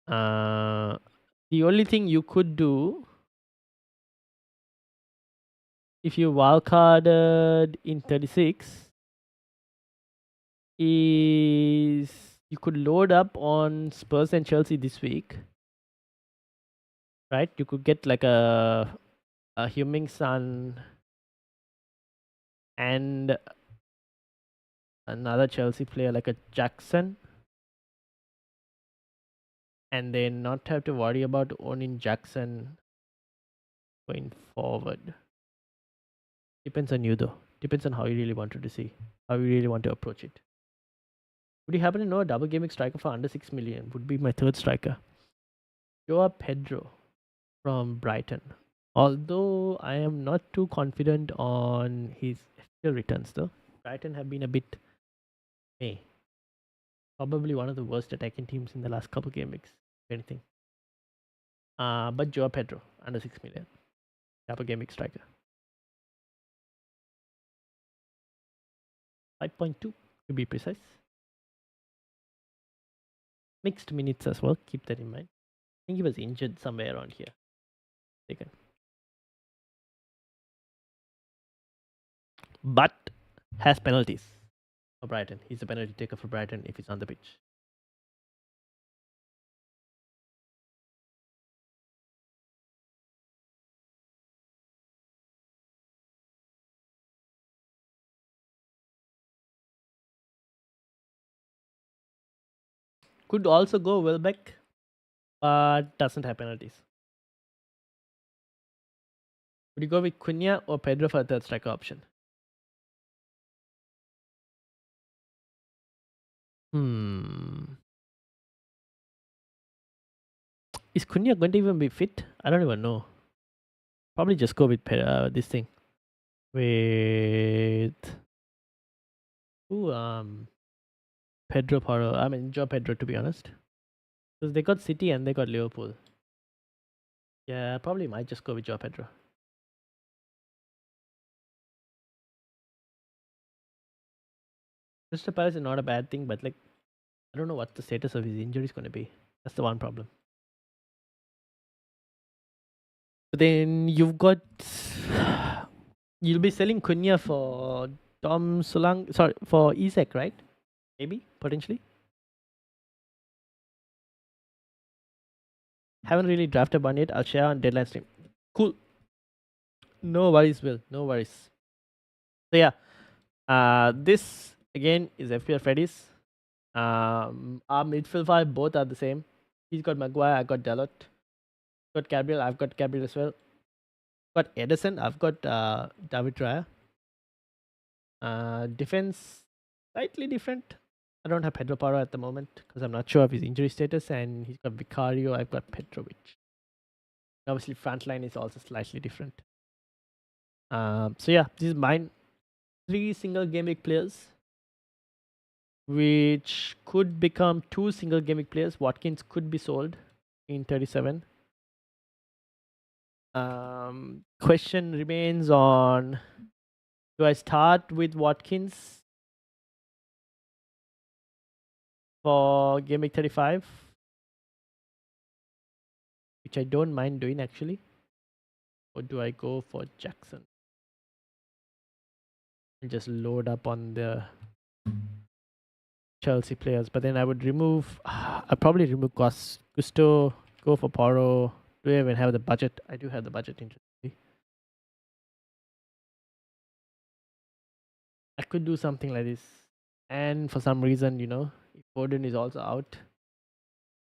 The only thing you could do if you wildcarded in 36 is you could load up on Spurs and Chelsea this week. Right? You could get like a Heung-min Son and another Chelsea player like a Jackson, and then not have to worry about owning Jackson going forward. Depends on you though. Depends on how you really wanted to see, how you really want to approach it. Would you happen to know a double gaming striker for under 6 million? Would be my third striker. Joao Pedro from Brighton. Although I am not too confident on his FPL returns though. Brighton have been a bit meh. Probably one of the worst attacking teams in the last couple game weeks. If anything. But Joao Pedro under 6 million. Double gaming striker. 5.2 to be precise. Mixed minutes as well. Keep that in mind. I think he was injured somewhere around here. Second. But has penalties for Brighton. He's a penalty taker for Brighton if he's on the pitch. Could also go Welbeck, but doesn't have penalties. Would you go with Cunha or Pedro for a third striker option? Is Cunha going to even be fit? I don't even know. Probably just go with this thing. With Pedro Porro. I mean Joao Pedro to be honest. Because they got City and they got Liverpool. Yeah, probably might just go with Joao Pedro. Crystal Palace is not a bad thing, but like I don't know what the status of his injury is going to be. That's the one problem. But then you've got you'll be selling Cunha for Tom Sulang. Sorry, for Isaac, right? Maybe, potentially. Haven't really drafted one yet. I'll share on deadline stream. Cool. No worries, Will. No worries. So yeah, this again is FPL Freddy's. Our midfield five both are the same. He's got Maguire, I got Dalot. Got Gabriel, I've got Gabriel as well. Got Edison, I've got David Raya. Defense slightly different. I don't have Pedro Porro at the moment because I'm not sure of his injury status, and he's got Vicario. I've got Petrovic. Obviously, front line is also slightly different. So yeah, this is mine. 3 single game week players, which could become 2 single game week players. Watkins could be sold in 37. Question remains on: do I start with Watkins for game week 35? Which I don't mind doing actually. Or do I go for Jackson? And just load up on the Chelsea players. But then I would remove, I'd probably remove Gusto, go for Porro. Do I even have the budget? I do have the budget, interestingly. I could do something like this. And for some reason, you know, if Foden is also out,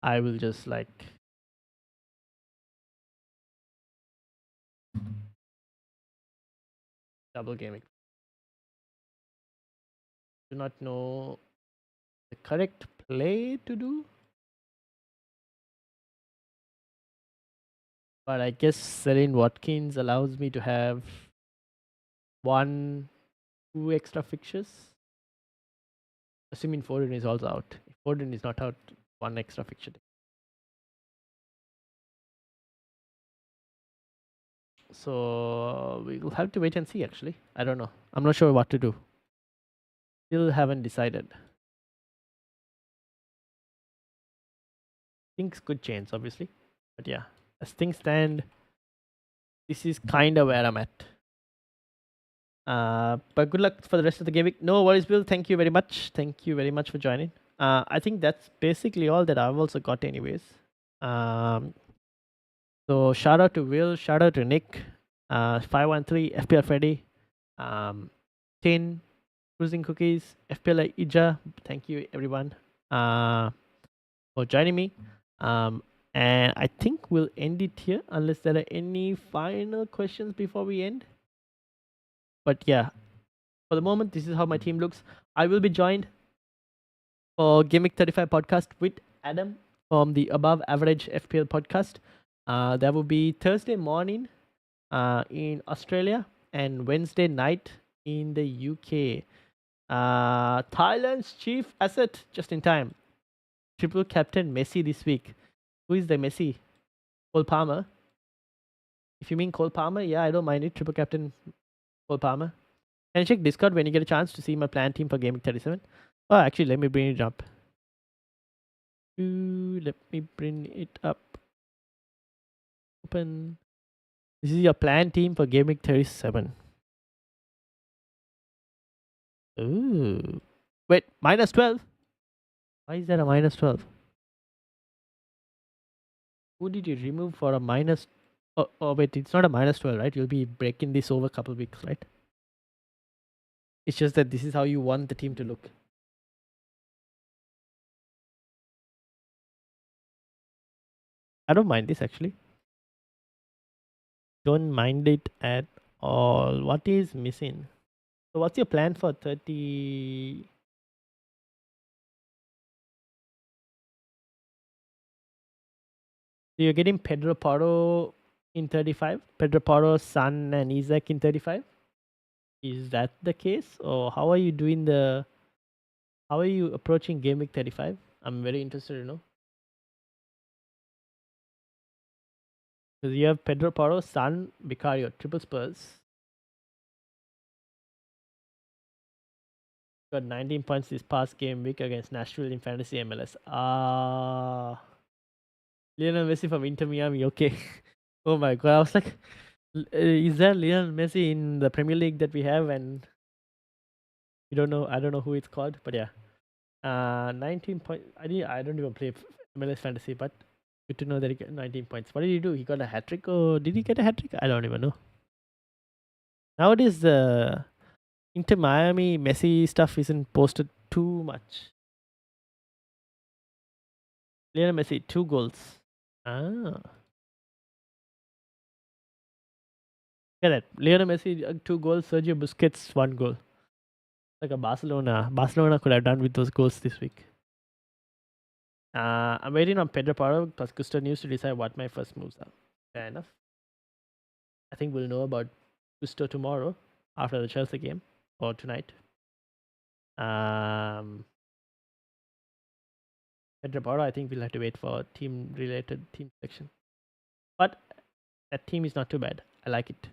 I will just like double gaming. Do not know the correct play to do. But I guess selling Watkins allows me to have 2 extra fixtures. Assuming Foden is also out. If Foden is not out, 1 extra fixture. So we will have to wait and see actually. I don't know. I'm not sure what to do. Still haven't decided. Things could change obviously. But yeah, as things stand, this is kind of where I'm at. But good luck for the rest of the game week. No worries, Bill. Thank you very much. Thank you very much for joining. I think that's basically all that I've also got anyways. So shout out to Will, shout out to Nick, 513, FPL Freddy, Tin, Cruising Cookies, FPL Ija. Thank you everyone for joining me. And I think we'll end it here unless there are any final questions before we end. But yeah, for the moment, this is how my team looks. I will be joined for Gameweek 35 podcast with Adam from the Above Average FPL podcast. That will be Thursday morning in Australia and Wednesday night in the UK. Thailand's chief asset, just in time. Triple captain Messi this week. Who is the Messi? Cole Palmer. If you mean Cole Palmer, yeah, I don't mind it. Triple captain Cole Palmer. Can you check Discord when you get a chance to see my plan team for Gaming 37? Oh, actually, let me bring it up. Let me bring it up. Open. This is your plan team for Gaming 37. Ooh. Wait, minus 12? Why is that a minus 12? Who did you remove for a minus? Oh, wait, it's not a minus 12, right? You'll be breaking this over a couple weeks, right? It's just that this is how you want the team to look. I don't mind this actually. Don't mind it at all. What is missing? So what's your plan for 30? So you're getting Pedro Porro in 35? Pedro Porro, Son and Isaac in 35? Is that the case? Or how are you doing how are you approaching Game Week 35? I'm very interested to know. Because you have Pedro Porro, Son, Vicario, triple Spurs. Got 19 points this past game week against Nashville in Fantasy MLS. Lionel Messi from Inter Miami. Okay. Oh my god. I was like, is there Lionel Messi in the Premier League that we have? And You don't know. I don't know who it's called, but yeah. 19 points. I don't even play MLS fantasy, but good to know that he got 19 points. What did he do? He got a hat trick, or did he get a hat trick? I don't even know. Nowadays, the Inter Miami Messi stuff isn't posted too much. Lionel Messi 2 goals. Ah, correct. Lionel Messi 2 goals. Sergio Busquets 1 goal. Like a Barcelona could have done with those goals this week. I'm waiting on Pedro Porro plus Gusto News to decide what my first moves are. Fair enough. I think we'll know about Gusto tomorrow after the Chelsea game or tonight. Pedro Porro, I think we'll have to wait for team-related team selection. But that team is not too bad. I like it.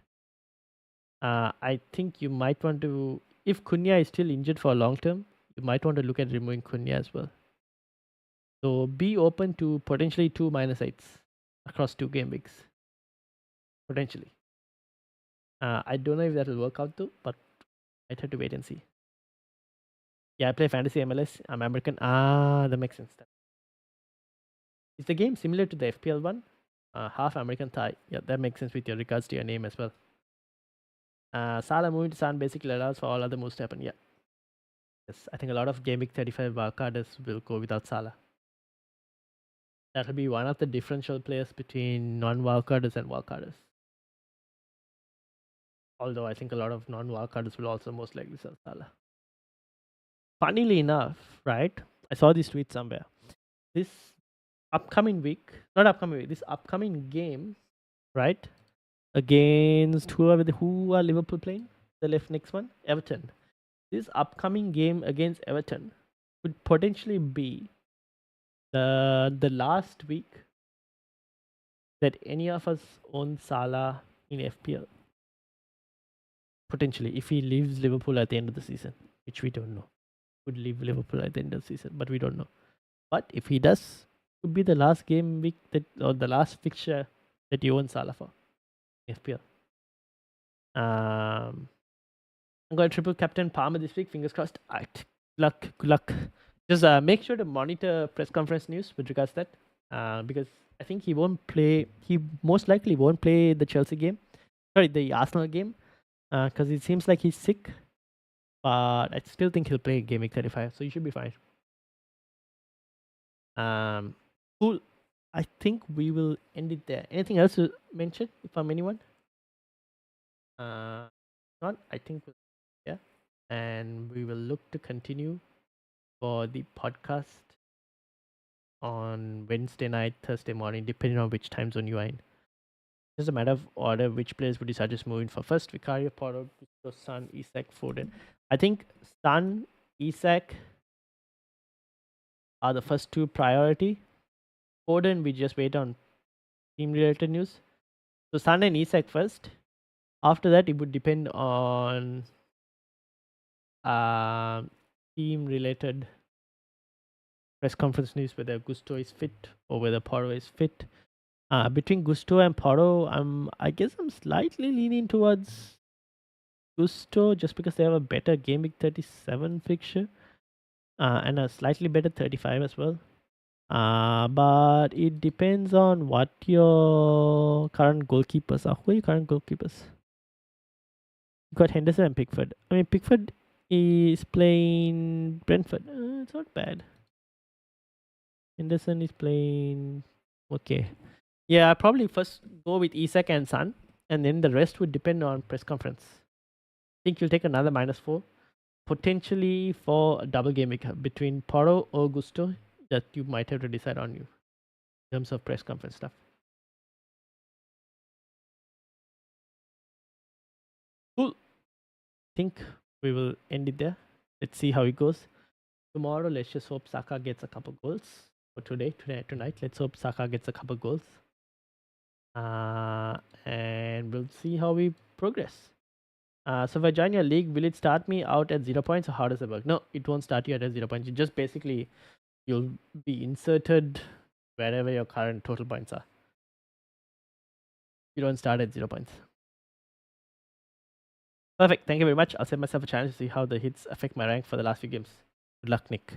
I think you might want to, if Cunha is still injured for a long term, you might want to look at removing Cunha as well. So be open to potentially 2 -8s across 2 game weeks. Potentially. I don't know if that will work out though, but I'd have to wait and see. Yeah, I play fantasy MLS. I'm American. That makes sense. Is the game similar to the FPL one? Half American Thai. Yeah, that makes sense with your regards to your name as well. Salah moving to San basically allows for all other moves to happen. Yeah. Yes, I think a lot of Gameweek 35 wildcarders will go without Salah. That'll be one of the differential players between non-wildcarders and wildcarders. Although I think a lot of non-wildcarders will also most likely sell Salah. Funnily enough, right? I saw this tweet somewhere. This upcoming week, not upcoming week, this upcoming game, right? Against who are Liverpool playing? The left next one? Everton. This upcoming game against Everton could potentially be the last week that any of us own Salah in FPL. Potentially, if he leaves Liverpool at the end of the season, which we don't know. Could leave Liverpool at the end of the season, but we don't know. But if he does, could be the last game week that or the last fixture that you own Salah for FPL. I'm going to triple captain Palmer this week. Fingers crossed. Alright. Good luck. Just make sure to monitor press conference news with regards to that. Because I think he won't play. He most likely won't play the Chelsea game. Sorry, the Arsenal game. Because it seems like he's sick. But I still think he'll play Gameweek 35. So you should be fine. Cool. I think we will end it there. Anything else to mention from anyone? Not. I think. Yeah. And we will look to continue for the podcast on Wednesday night, Thursday morning, depending on which time zone you are in. Just a matter of order. Which players would you suggest moving for? First, Vicario, Porto, Son, Isak, Foden. I think Son, Isak are the first 2 priority. Foden, we just wait on team-related news. So Son and Isak first. After that, it would depend on team-related press conference news, whether Gusto is fit or whether Porto is fit. Between Gusto and Porto, I guess I'm slightly leaning towards Gusto just because they have a better Game Week 37 fixture and a slightly better 35 as well. But it depends on what your current goalkeepers are. Who are your current goalkeepers? You got Henderson and Pickford. I mean, Pickford is playing Brentford. It's not bad. Henderson is playing. Okay. Yeah, I'll probably first go with Isak and Son, and then the rest would depend on press conference. I think you'll take another -4, potentially for a double game week between Porto or Gusto that you might have to decide on you in terms of press conference stuff. Cool. I think we will end it there. Let's see how it goes. Tomorrow, let's just hope Saka gets a couple goals. For tonight, let's hope Saka gets a couple goals. And we'll see how we progress. So if I join your league, will it start me out at 0 points or how does it work? No, it won't start you at 0 points. You just basically, you'll be inserted wherever your current total points are. You don't start at 0 points. Perfect. Thank you very much. I'll set myself a challenge to see how the hits affect my rank for the last few games. Good luck, Nick.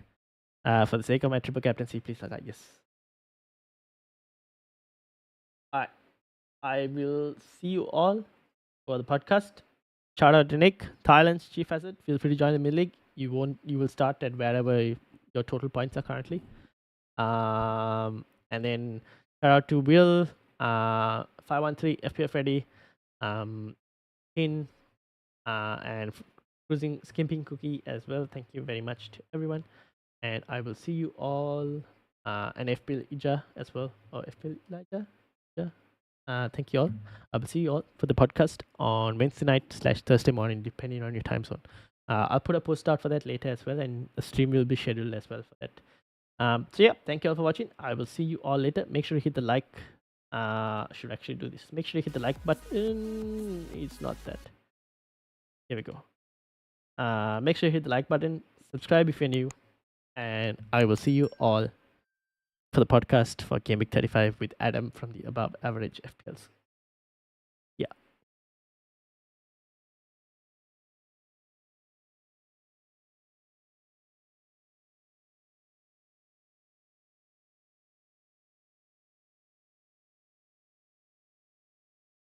For the sake of my triple captaincy, please like yes. Alright. I will see you all for the podcast. Shout out to Nick, Thailand's chief asset. Feel free to join the mid league. You will start at wherever your total points are currently. And then shout out to Will, 513, FPL Freddy, Hin, and cruising skimping cookie as well. Thank you very much to everyone, and I will see you all. And FPL Ija as well, or FPL Elijah. Yeah. Thank you all. I will see you all for the podcast on Wednesday night/Thursday morning, depending on your time zone. I'll put a post out for that later as well, and the stream will be scheduled as well for that. So yeah, thank you all for watching. I will see you all later. Make sure to hit the like. Should actually do this. Make sure you hit the like button. It's not that. Here we go. Make sure you hit the like button. Subscribe if you're new, and I will see you all for the podcast for Gameweek 35 with Adam from the Above Average FPLs.